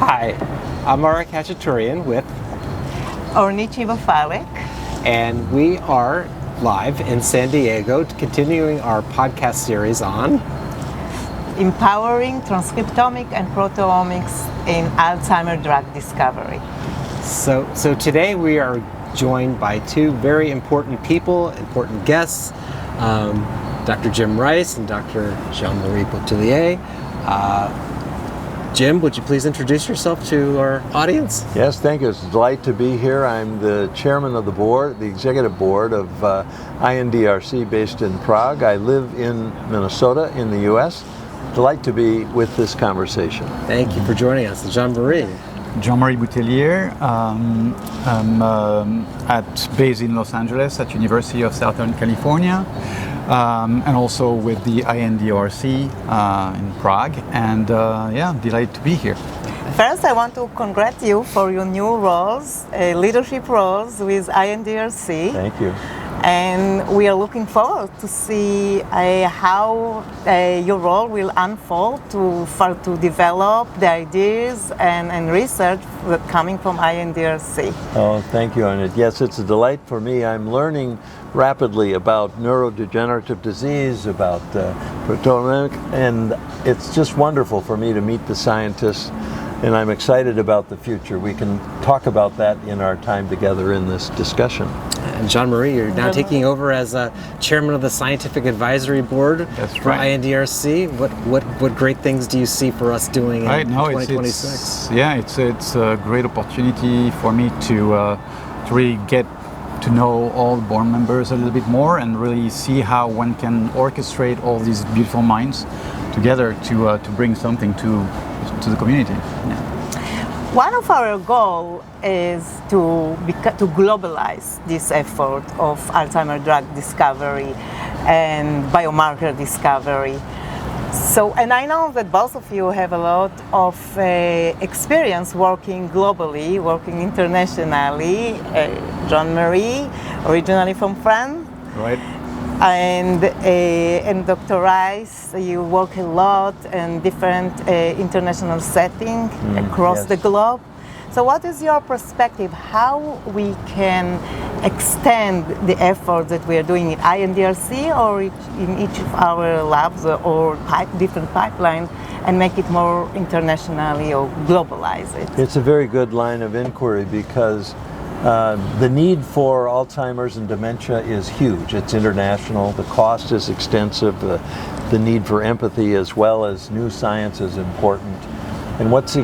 Hi, I'm Khachaturian with Ornit Chiba-Falek. And we are live in San Diego, continuing our podcast series on Empowering Transcriptomic and Proteomics in Alzheimer Drug Discovery. So today we are joined by two very important people, important guests, Dr. Jim Rice and Dr. Jean-Marie Bouteiller. Jim, would you please introduce yourself to our audience? Yes, thank you. It's a delight to be here. I'm the chairman of the board, the executive board of INDRC based in Prague. I live in Minnesota in the U.S. Delight to be with this conversation. Thank you for joining us. Jean-Marie. Jean-Marie Bouteiller. I'm based in Los Angeles at University of Southern California. And also with the INDRC in Prague, and delighted to be here. First, I want to congratulate you for your new roles, leadership roles with INDRC. Thank you. And we are looking forward to see how your role will unfold to develop the ideas and research coming from INDRC. Oh, thank you, Ornit. Yes, it's a delight for me. I'm learning rapidly about neurodegenerative disease, about proteomic, and it's just wonderful for me to meet the scientists, and I'm excited about the future. We can talk about that in our time together in this discussion. And Jean-Marie, you're now taking over as chairman of the Scientific Advisory Board for INDRC. What great things do you see for us doing in 2026? It's a great opportunity for me to really get to know all the board members a little bit more and really see how one can orchestrate all these beautiful minds together to bring something to the community. Yeah. One of our goals is to globalize this effort of Alzheimer drug discovery and biomarker discovery. So, and I know that both of you have a lot of experience working globally, working internationally. Jean-Marie, originally from France. Right. And Dr. Rice, you work a lot in different international settings across the globe. So what is your perspective, how we can extend the effort that we are doing in INDRC or in each of our labs or different pipelines and make it more internationally or globalize it? It's a very good line of inquiry because the need for Alzheimer's and dementia is huge. It's international. The cost is extensive. The need for empathy as well as new science is important. And what's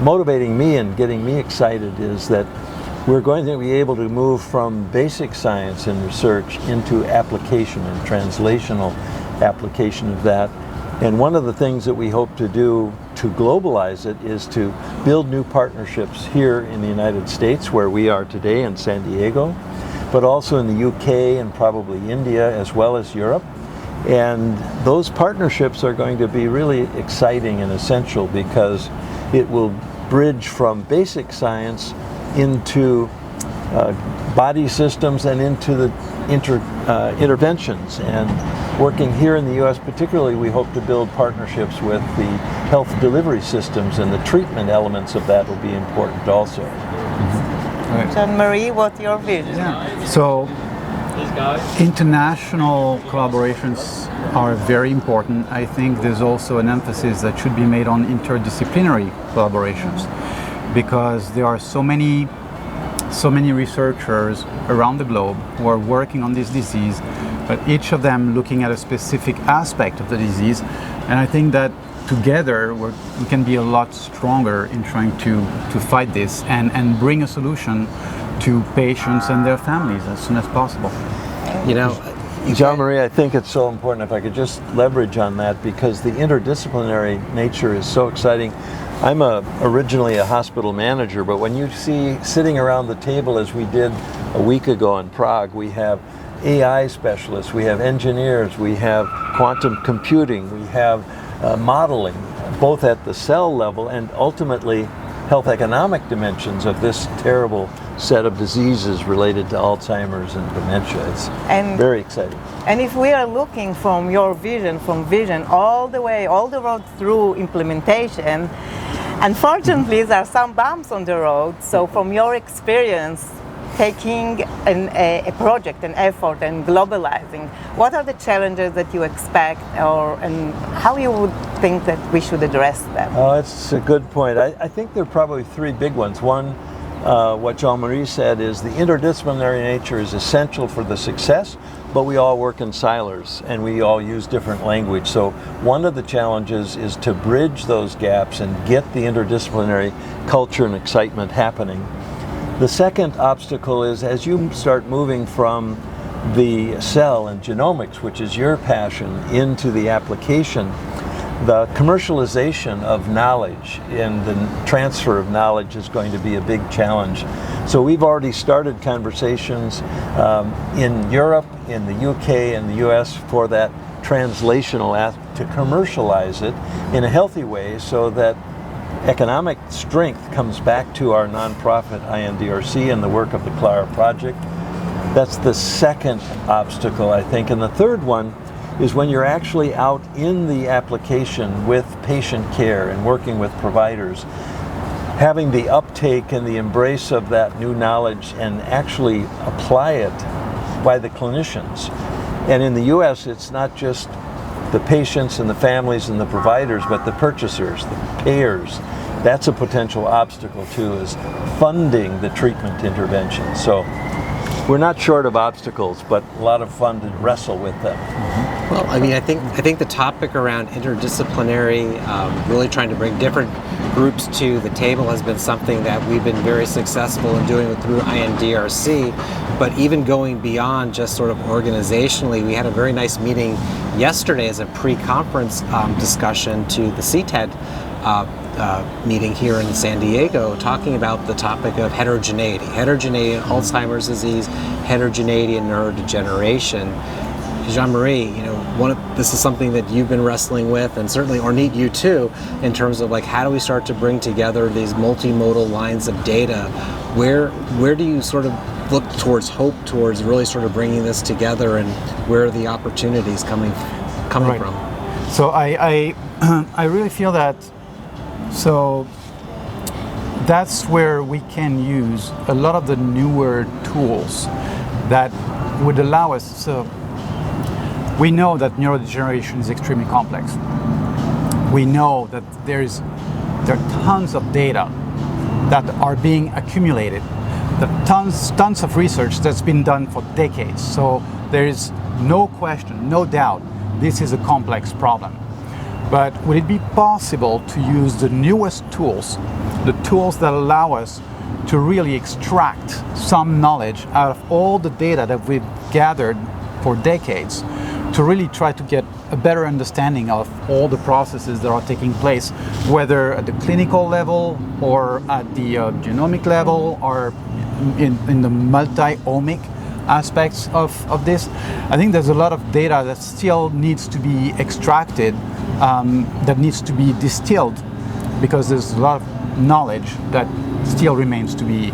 motivating me and getting me excited is that we're going to be able to move from basic science and research into application and translational application of that. And one of the things that we hope to do to globalize it is to build new partnerships here in the United States, where we are today in San Diego, but also in the UK and probably India as well as Europe. And those partnerships are going to be really exciting and essential because it will bridge from basic science into body systems and into the interventions. And working here in the U.S. particularly, we hope to build partnerships with the health delivery systems, and the treatment elements of that will be important also. Right. Jean-Marie, what's your vision? Yeah. So, international collaborations are very important. I think there's also an emphasis that should be made on interdisciplinary collaborations because there are so many researchers around the globe who are working on this disease, but each of them looking at a specific aspect of the disease. And I think that together we can be a lot stronger in trying to fight this and bring a solution to patients and their families as soon as possible. You know, Jean-Marie, I think it's so important if I could just leverage on that because the interdisciplinary nature is so exciting. I'm originally a hospital manager, but when you see sitting around the table as we did a week ago in Prague, we have AI specialists, we have engineers, we have quantum computing, we have modeling, both at the cell level and ultimately health economic dimensions of this terrible set of diseases related to Alzheimer's and dementia. It's very exciting. And if we are looking from your vision, all the road through implementation, Unfortunately, there are some bumps on the road. So from your experience, taking a project, an effort, and globalizing, what are the challenges that you expect, and how you would think that we should address them? Oh, it's a good point. I think there are probably three big ones. One, what Jean-Marie said is the interdisciplinary nature is essential for the success, but we all work in silos and we all use different language. So one of the challenges is to bridge those gaps and get the interdisciplinary culture and excitement happening. The second obstacle is as you start moving from the cell and genomics, which is your passion, into the application, the commercialization of knowledge and the transfer of knowledge is going to be a big challenge. So we've already started conversations in Europe, in the UK, and the US for that translational to commercialize it in a healthy way so that economic strength comes back to our nonprofit INDRC and the work of the Clara Project. That's the second obstacle, I think. And the third one is when you're actually out in the application with patient care and working with providers, having the uptake and the embrace of that new knowledge and actually apply it by the clinicians. And in the US, it's not just the patients and the families and the providers, but the purchasers, the payers. That's a potential obstacle too, is funding the treatment intervention. So we're not short of obstacles, but a lot of fun to wrestle with them. Well, I mean, I think the topic around interdisciplinary, really trying to bring different groups to the table has been something that we've been very successful in doing through INDRC, but even going beyond just sort of organizationally, we had a very nice meeting yesterday as a pre-conference discussion to the CTED meeting here in San Diego, talking about the topic of heterogeneity in Alzheimer's disease, heterogeneity in neurodegeneration. Jean-Marie, this is something that you've been wrestling with, and certainly Ornit, you too, in terms of like how do we start to bring together these multimodal lines of data? Where do you sort of look towards hope, towards really sort of bringing this together, and where are the opportunities coming right from? So I really feel that. So that's where we can use a lot of the newer tools that would allow us. So we know that neurodegeneration is extremely complex. We know that there are tons of data that are being accumulated. There are tons of research that's been done for decades. So there is no question, no doubt, this is a complex problem. But would it be possible to use the newest tools, the tools that allow us to really extract some knowledge out of all the data that we've gathered for decades, to really try to get a better understanding of all the processes that are taking place, whether at the clinical level or at the genomic level or in the multi-omic aspects of this? I think there's a lot of data that still needs to be extracted, that needs to be distilled, because there's a lot of knowledge that still remains to be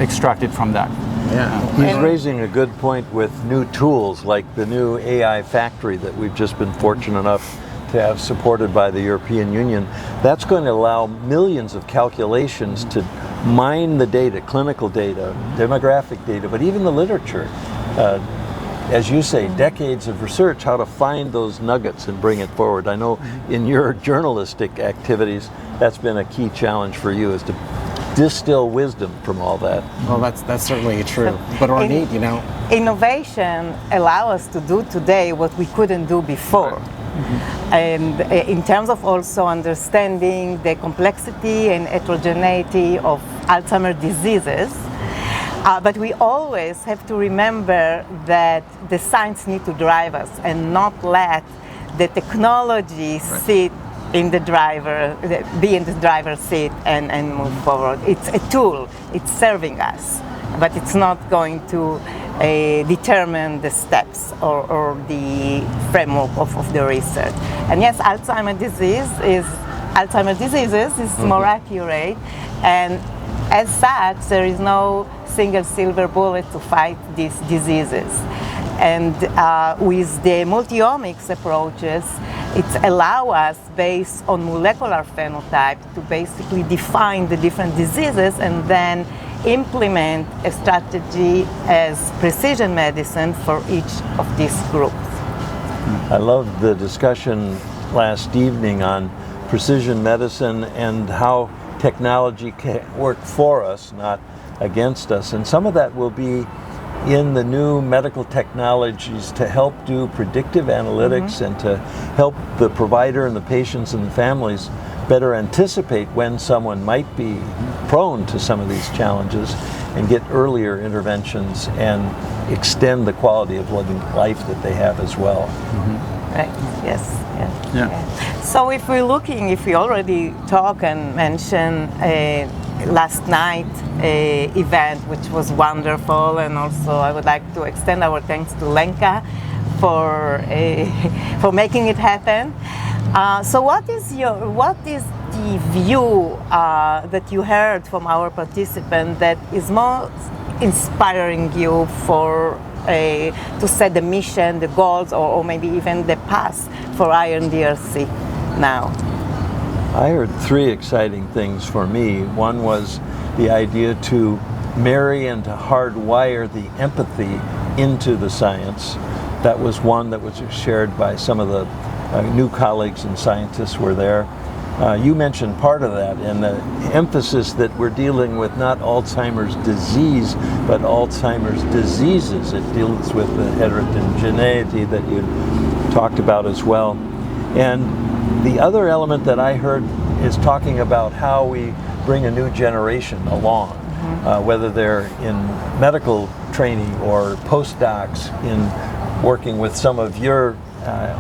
extracted from that. Yeah, he's raising a good point with new tools like the new AI factory that we've just been fortunate enough to have supported by the European Union. That's going to allow millions of calculations to mine the data, clinical data, demographic data, but even the literature. As you say, decades of research, how to find those nuggets and bring it forward. I know in your journalistic activities, that's been a key challenge for you, is to distill wisdom from all that. Well, that's certainly true. But Ornit, innovation allows us to do today what we couldn't do before. And in terms of also understanding the complexity and heterogeneity of Alzheimer's diseases, but we always have to remember that the science needs to drive us and not let the technology sit in the driver, be in the driver's seat and move forward. It's a tool, it's serving us, but it's not going to determine the steps or the framework of the research. And yes, Alzheimer's diseases is more accurate, and as such, there is no single silver bullet to fight these diseases. And with the multi-omics approaches, it allows us, based on molecular phenotype, to basically define the different diseases and then implement a strategy as precision medicine for each of these groups. I loved the discussion last evening on precision medicine and how technology can work for us, not against us. And some of that will be in the new medical technologies to help do predictive analytics and to help the provider and the patients and the families better anticipate when someone might be prone to some of these challenges and get earlier interventions and extend the quality of living life that they have as well. Right. Yes. Yeah. So if we already talk and mention last night event, which was wonderful, and also I would like to extend our thanks to Lenka for making it happen. So what is the view that you heard from our participant that is most inspiring you for to set the mission, the goals, or maybe even the path for INDRC now? I heard three exciting things for me. One was the idea to marry and to hardwire the empathy into the science. That was one that was shared by some of the new colleagues and scientists were there. You mentioned part of that, and the emphasis that we're dealing with not Alzheimer's disease, but Alzheimer's diseases. It deals with the heterogeneity that you talked about as well. And the other element that I heard is talking about how we bring a new generation along, whether they're in medical training or postdocs in working with some of your,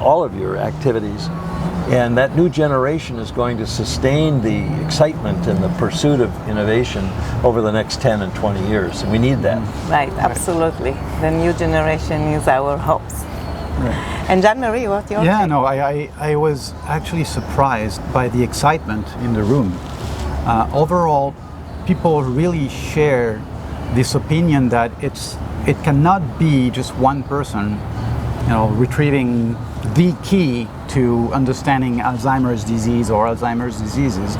all of your activities. And that new generation is going to sustain the excitement and the pursuit of innovation over the next 10 and 20 years. And we need that. Right, absolutely. The new generation is our hopes. Right. And Jean-Marie, what's your take? No, I was actually surprised by the excitement in the room. Overall, people really share this opinion that it cannot be just one person, retrieving the key to understanding Alzheimer's disease or Alzheimer's diseases,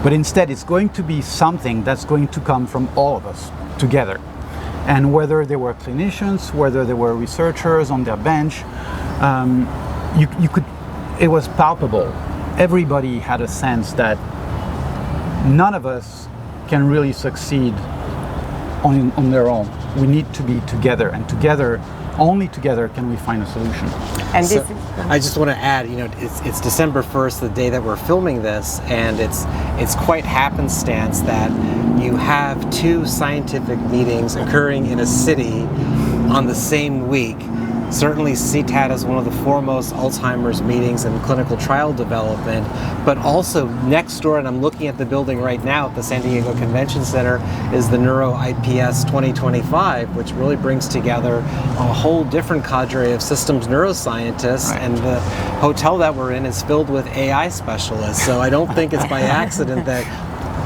but instead it's going to be something that's going to come from all of us together. And whether they were clinicians, whether they were researchers on their bench, it was palpable. Everybody had a sense that none of us can really succeed on their own. We need to be together, and together, only together can we find a solution. And so I just want to add, it's December 1st, the day that we're filming this, and it's quite happenstance that you have two scientific meetings occurring in a city on the same week. Certainly CTAD is one of the foremost Alzheimer's meetings in clinical trial development, but also next door, and I'm looking at the building right now at the San Diego Convention Center, is the Neuro IPS 2025, which really brings together a whole different cadre of systems neuroscientists, right. And the hotel that we're in is filled with AI specialists, so I don't think it's by accident that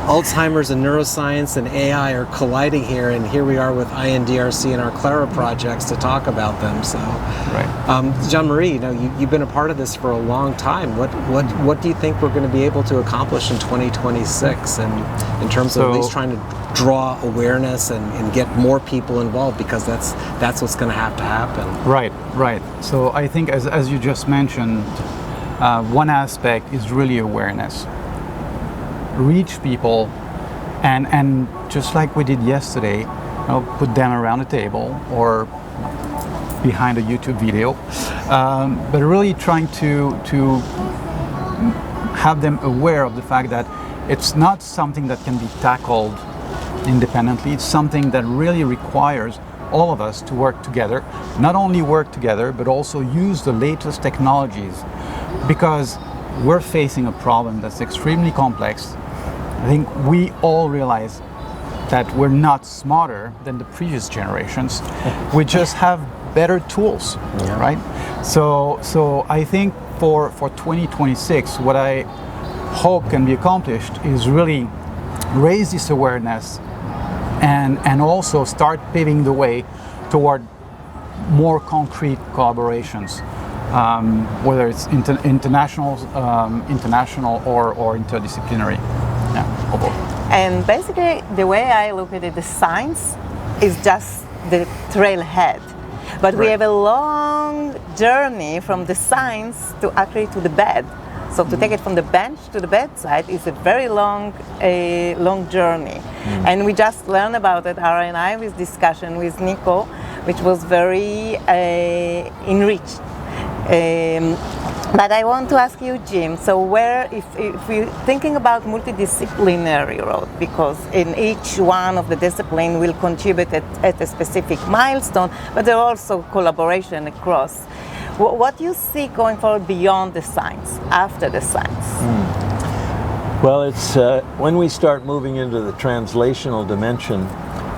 Alzheimer's and neuroscience and AI are colliding here, and here we are with INDRC and our Clara projects to talk about them. So, right. Jean-Marie, you've been a part of this for a long time. What do you think we're going to be able to accomplish in 2026, and in terms of at least trying to draw awareness and get more people involved, because that's what's going to happen. Right. So I think as you just mentioned, one aspect is really awareness. Reach people, and just like we did yesterday, put them around a table or behind a YouTube video, but really trying to have them aware of the fact that it's not something that can be tackled independently. It's something that really requires all of us to work together, not only work together, but also use the latest technologies, because we're facing a problem that's extremely complex. I think we all realize that we're not smarter than the previous generations. We just have better tools, right? So I think for 2026, what I hope can be accomplished is really raise this awareness and also start paving the way toward more concrete collaborations, whether it's international or interdisciplinary. Yeah, or both. And basically, the way I look at it, the science is just the trailhead. But we have a long journey from the science to actually to the bed. So to take it from the bench to the bedside is a very long journey. And we just learned about it, Ara and I, with discussion with Nico, which was very enriched. But I want to ask you, Jim, so if we're thinking about multidisciplinary road, because in each one of the discipline will contribute at a specific milestone, but there are also collaboration across. What do you see going forward beyond the science, after the science? Well, it's when we start moving into the translational dimension,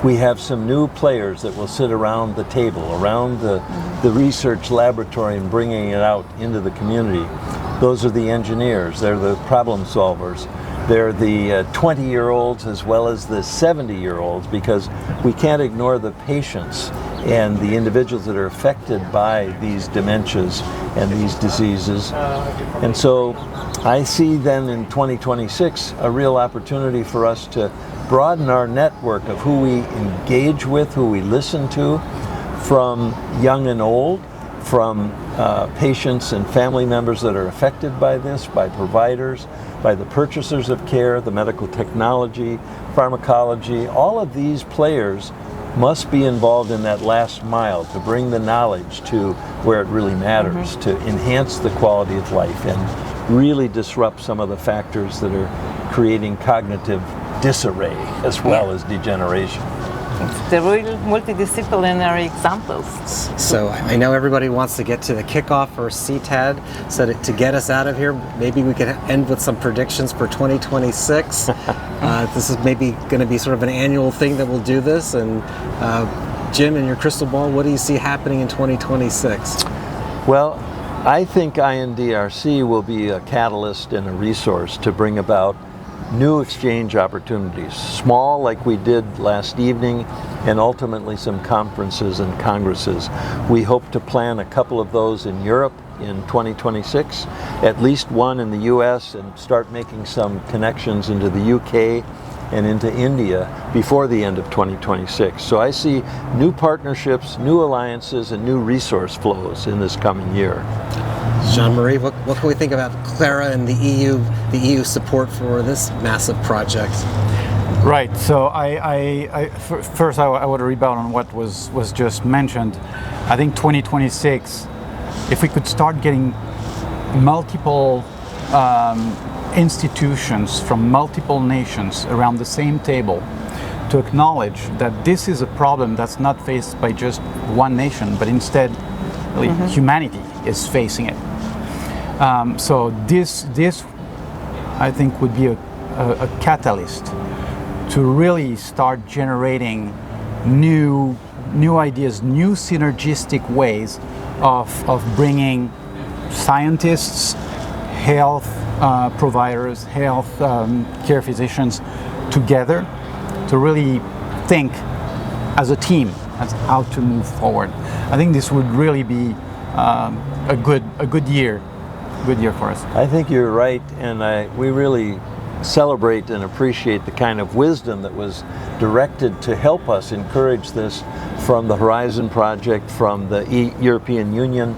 we have some new players that will sit around the table, around the research laboratory and bringing it out into the community. Those are the engineers, they're the problem solvers. They're the 20-year-olds as well as the 70-year-olds, because we can't ignore the patients and the individuals that are affected by these dementias and these diseases. And so I see then in 2026 a real opportunity for us to broaden our network of who we engage with, who we listen to, from young and old, from patients and family members that are affected by this, by providers, by the purchasers of care, the medical technology, pharmacology. All of these players must be involved in that last mile to bring the knowledge to where it really matters, to enhance the quality of life and really disrupt some of the factors that are creating cognitive disarray as well as degeneration. The real multidisciplinary examples. So I know everybody wants to get to the kickoff for CTAD, so to get us out of here, maybe we could end with some predictions for 2026. This is maybe going to be sort of an annual thing that we'll do this. And Jim, in your crystal ball, what do you see happening in 2026? Well, I think INDRC will be a catalyst and a resource to bring about new exchange opportunities, small like we did last evening, and ultimately some conferences and congresses. We hope to plan a couple of those in Europe in 2026, at least one in the US, and start making some connections into the UK and into India before the end of 2026. So I see new partnerships, new alliances, and new resource flows in this coming year. Jean-Marie, what can we think about Clara and the EU support for this massive project? Right. So first I want to rebound on what was just mentioned. I think 2026, if we could start getting multiple institutions from multiple nations around the same table to acknowledge that this is a problem that's not faced by just one nation, but instead really humanity is facing it. So this I think would be a catalyst to really start generating new ideas, new synergistic ways of bringing scientists, health providers, health care physicians together to really think as a team as how to move forward. I think this would really be a good year for us. I think you're right, and we really celebrate and appreciate the kind of wisdom that was directed to help us encourage this from the Horizon Project, from the European Union.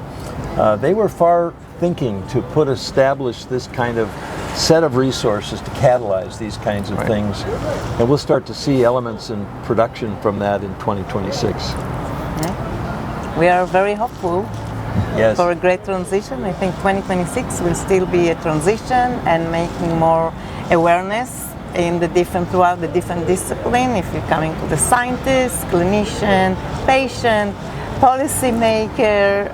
They were far thinking to establish this kind of set of resources to catalyze these kinds of things, and we'll start to see elements in production from that in 2026. Yeah. We are very hopeful. Yes. For a great transition. I think 2026 will still be a transition and making more awareness throughout the different discipline. If you're coming to the scientist, clinician, patient, policy maker,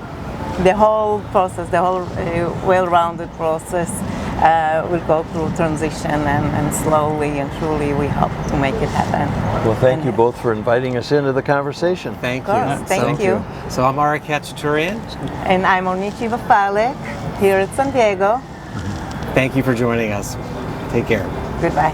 the whole process, the whole well-rounded process will go through transition, and slowly and surely we hope to make it happen. Well, thank you both for inviting us into the conversation. Thank you. Thank you. So I'm Ara Khachaturian. And I'm Ornit Chiba-Falek here at San Diego. Thank you for joining us. Take care. Goodbye.